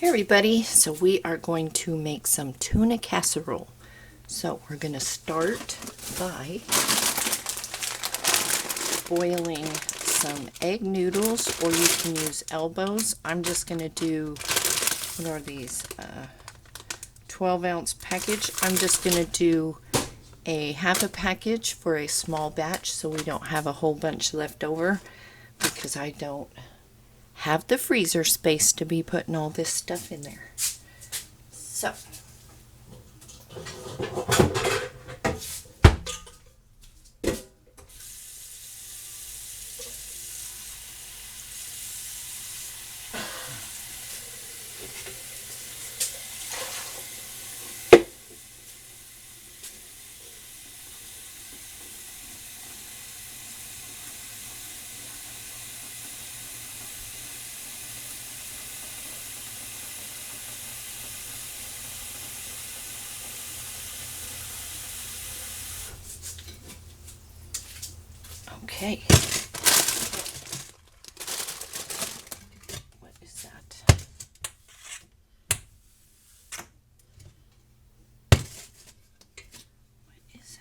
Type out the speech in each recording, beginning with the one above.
Hey everybody, so we are going to make some tuna casserole. So we're going to start by boiling some egg noodles, or you can use elbows. I'm just going to do, what are these, 12-ounce package. I'm just going to do a half a package for a small batch so we don't have a whole bunch left over, because I don't have the freezer space to be putting all this stuff in there. So, okay. What is that? What is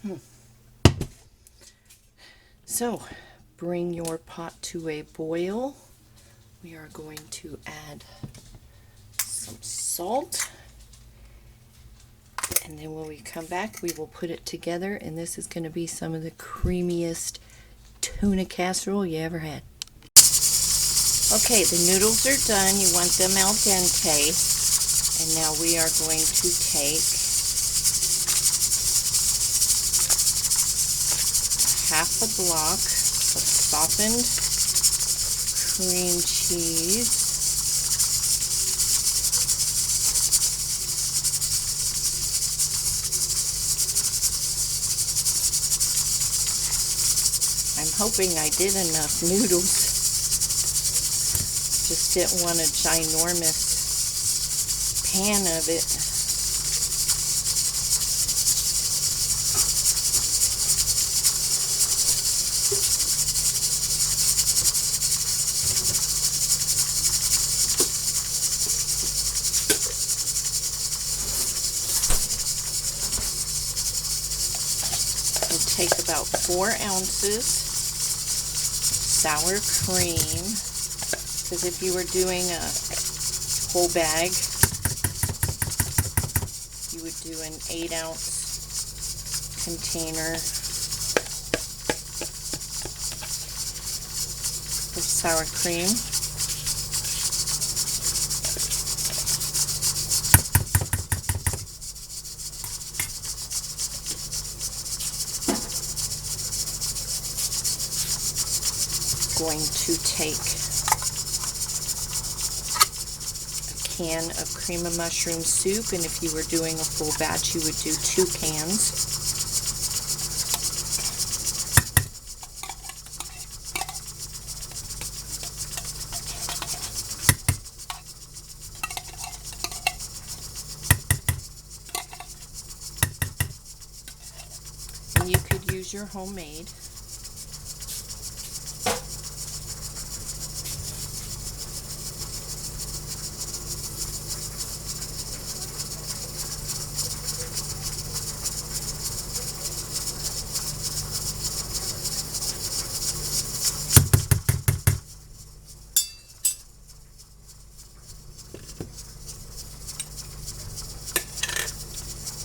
that? So, bring your pot to a boil. We are going to add some salt. And then when we come back, we will put it together, and this is going to be some of the creamiest tuna casserole you ever had. Okay, the noodles are done. You want them al dente. And now we are going to take half a block of softened cream cheese. I'm hoping I did enough noodles. Just didn't want a ginormous pan of it. We'll take about 4 ounces sour cream, because if you were doing a whole bag, you would do an 8-ounce container of sour cream. Going to take a can of cream of mushroom soup, and if you were doing a full batch, you would do 2 cans. And you could use your homemade.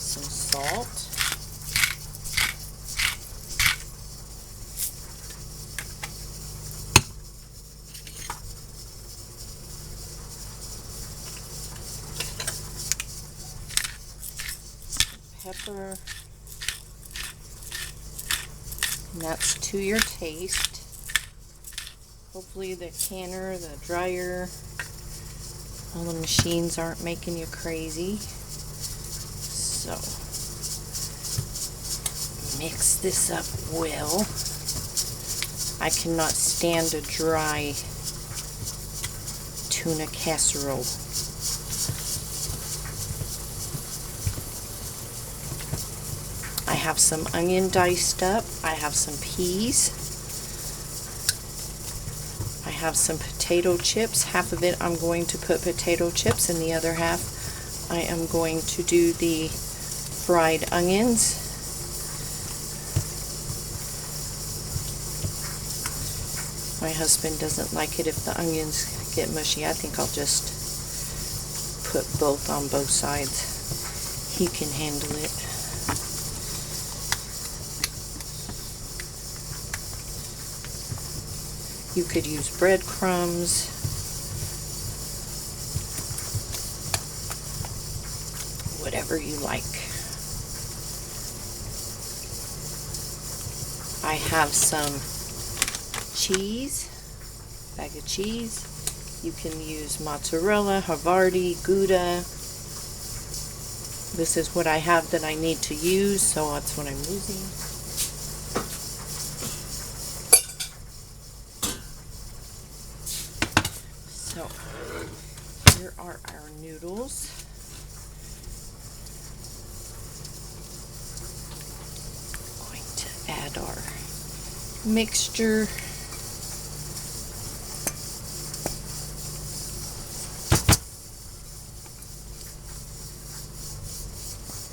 Salt, pepper, and that's to your taste. Hopefully the canner, the dryer, all the machines aren't making you crazy. So, mix this up well. I cannot stand a dry tuna casserole. I have some onion diced up. I have some peas. I have some potato chips. Half of it I'm going to put potato chips, and the other half I am going to do the fried onions. My husband doesn't like it if the onions get mushy. I think I'll just put both on both sides. He can handle it. You could use breadcrumbs. Whatever you like. I have some cheese, bag of cheese. You can use mozzarella, Havarti, Gouda. This is what I have that I need to use, so that's what I'm using. So, here are our noodles. Going to add our mixture.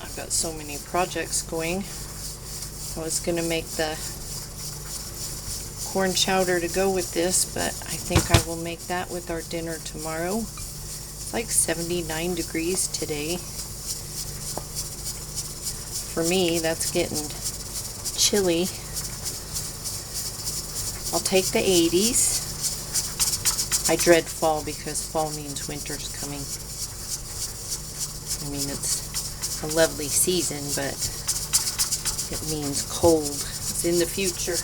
I've got so many projects going. I was going to make the corn chowder to go with this, but I think I will make that with our dinner tomorrow. It's like 79 degrees today. For me, that's getting chilly. I'll take the 80s. I dread fall because fall means winter's coming. I mean, it's a lovely season, but it means cold. It's in the future.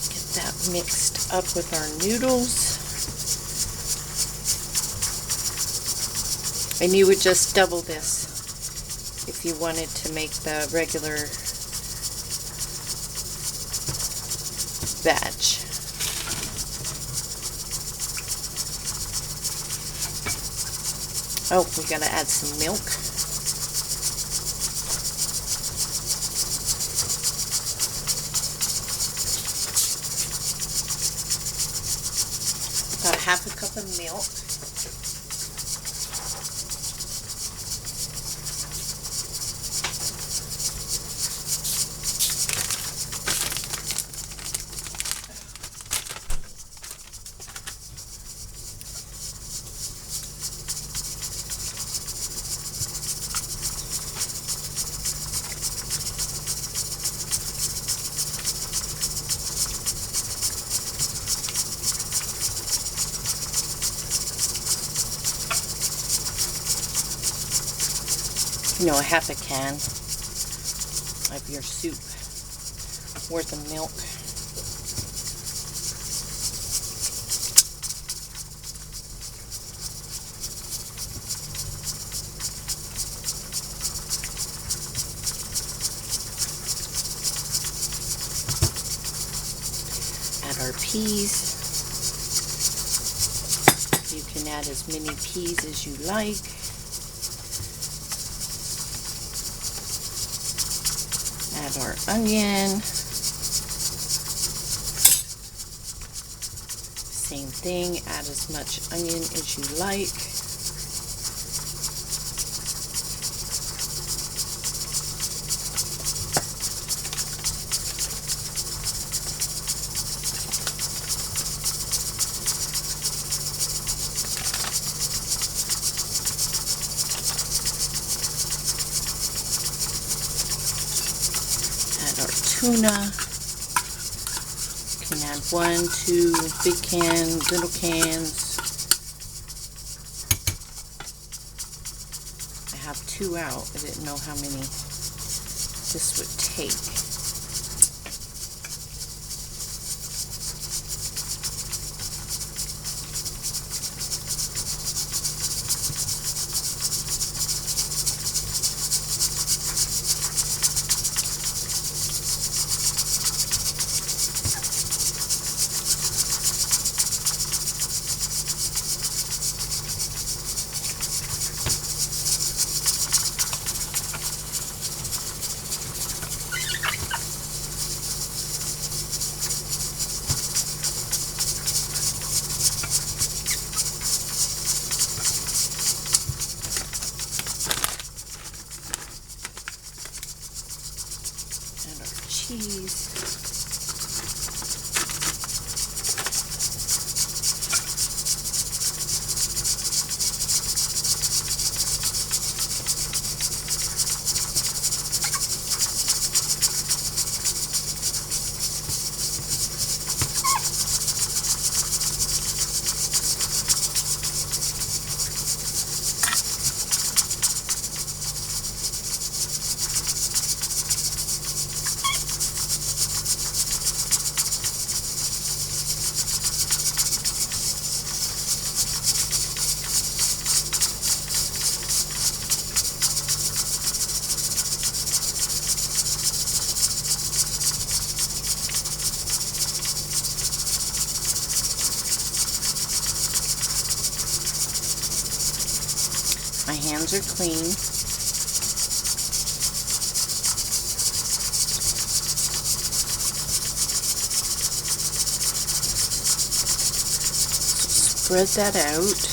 Get that mixed up with our noodles. And you would just double this if you wanted to make the regular batch. Oh, we gotta add some milk. About half a cup of milk. You know, a half a can of your soup worth of milk. Add our peas. You can add as many peas as you like. Add our onion. Same thing, add as much onion as you like. Our tuna. You can add 1, 2 big cans, little cans. I have 2 out. I didn't know how many this would take. cheese. My hands are clean. Spread that out.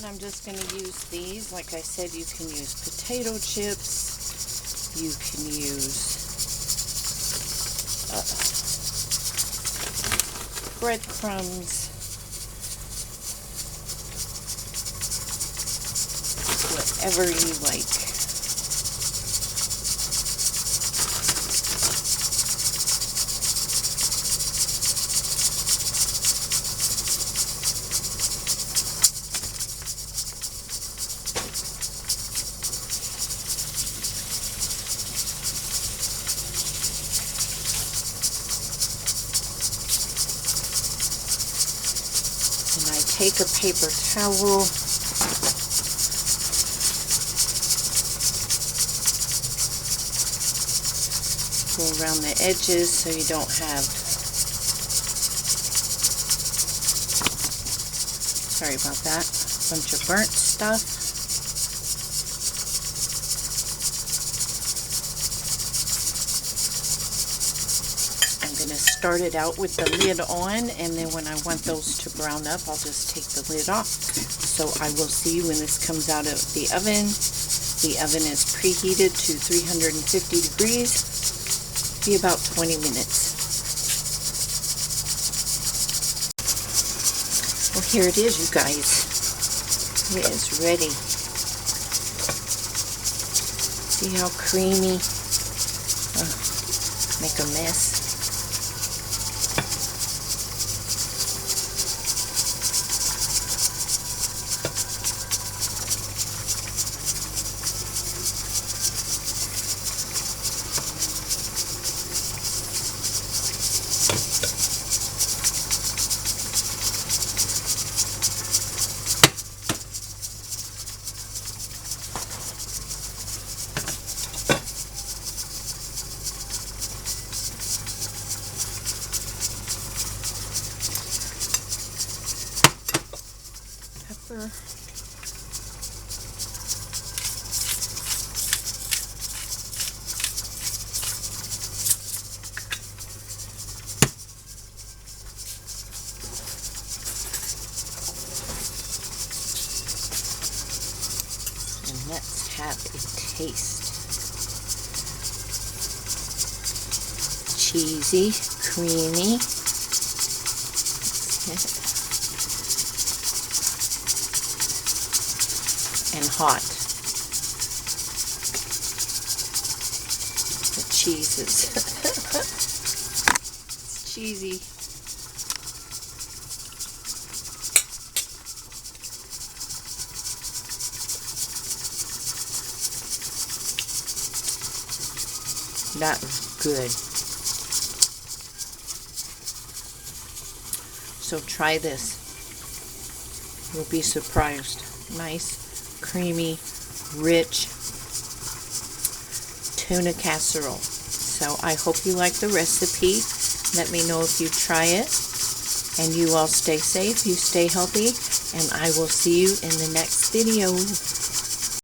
I'm just going to use these. Like I said, you can use potato chips. You can use breadcrumbs. Whatever you like. And I take a paper towel, go around the edges so you don't have, sorry about that, a bunch of burnt stuff. Start it out with the lid on, and then when I want those to brown up, I'll just take the lid off. So I will see you when this comes out of the oven. The oven is preheated to 350 degrees. Be about 20 minutes. Well, here it is, you guys. It is ready. See how creamy? Make a mess. Pepper. And let's have a taste. Cheesy, creamy. And hot. The cheese is it's cheesy. That was good. So try this. You'll be surprised. Nice, creamy, rich tuna casserole. So I hope you like the recipe. Let me know if you try it. And you all stay safe, you stay healthy, and I will see you in the next video.